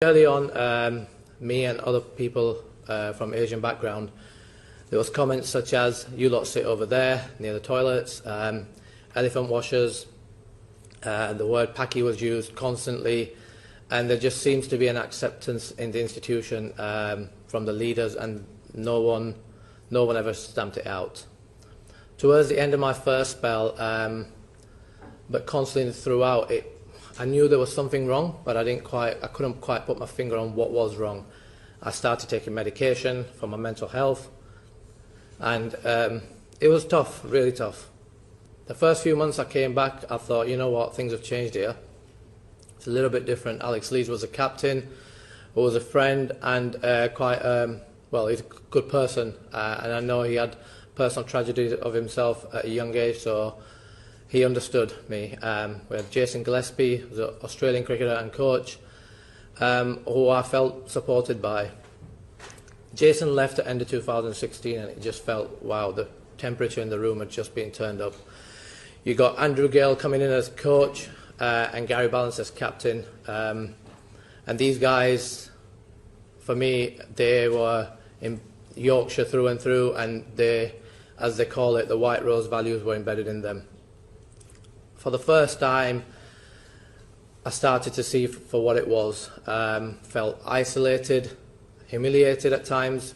Early on, me and other people from Asian background, there was comments such as, "You lot sit over there near the toilets," elephant washers, the word "paki" was used constantly, and there just seems to be an acceptance in the institution from the leaders, and no one ever stamped it out. Towards the end of my first spell, but constantly throughout it, I knew there was something wrong, but I couldn't quite put my finger on what was wrong. I started taking medication for my mental health, and it was tough, really tough. The first few months I came back, I thought, you know what, things have changed here. It's a little bit different. Alex Lees was a captain, who was a friend, and he's a good person, and I know he had personal tragedies of himself at a young age, so he understood me. We had Jason Gillespie, who's an Australian cricketer and coach, who I felt supported by. Jason left at the end of 2016, and it just felt, wow, the temperature in the room had just been turned up. You got Andrew Gale coming in as coach, and Gary Ballance as captain. And these guys, for me, they were in Yorkshire through and through, and they, as they call it, the White Rose values were embedded in them. For the first time, I started to see for what it was. Felt isolated, humiliated at times,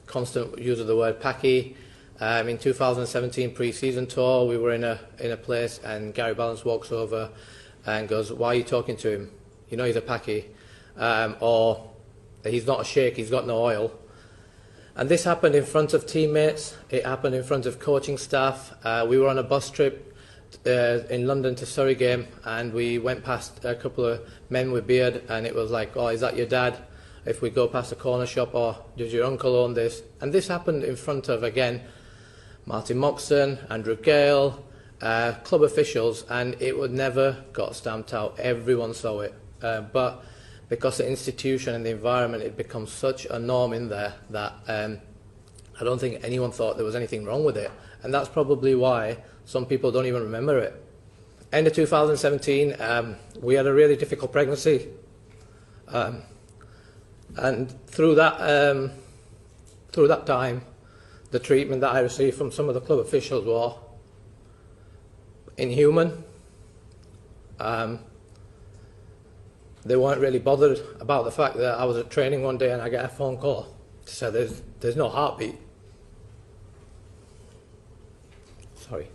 constant use of the word "paki." In 2017 pre-season tour, we were in a place, and Gary Ballance walks over and goes, "Why are you talking to him? You know he's a paki," or "He's not a sheikh, he's got no oil." And this happened in front of teammates, it happened in front of coaching staff. We were on a bus trip in London to Surrey game, and we went past a couple of men with beard, and it was like, "Oh, is that your dad?" If we go past a corner shop, "Or does your uncle own this?" And this happened in front of, again, Martin Moxon, Andrew Gale, club officials, and it would never got stamped out. Everyone saw it. But because the institution and the environment, it becomes such a norm in there that I don't think anyone thought there was anything wrong with it. And that's probably why some people don't even remember it. End of 2017, we had a really difficult pregnancy. And through that time, the treatment that I received from some of the club officials was inhuman. They weren't really bothered about the fact that I was at training one day and I get a phone call to say there's no heartbeat. Sorry.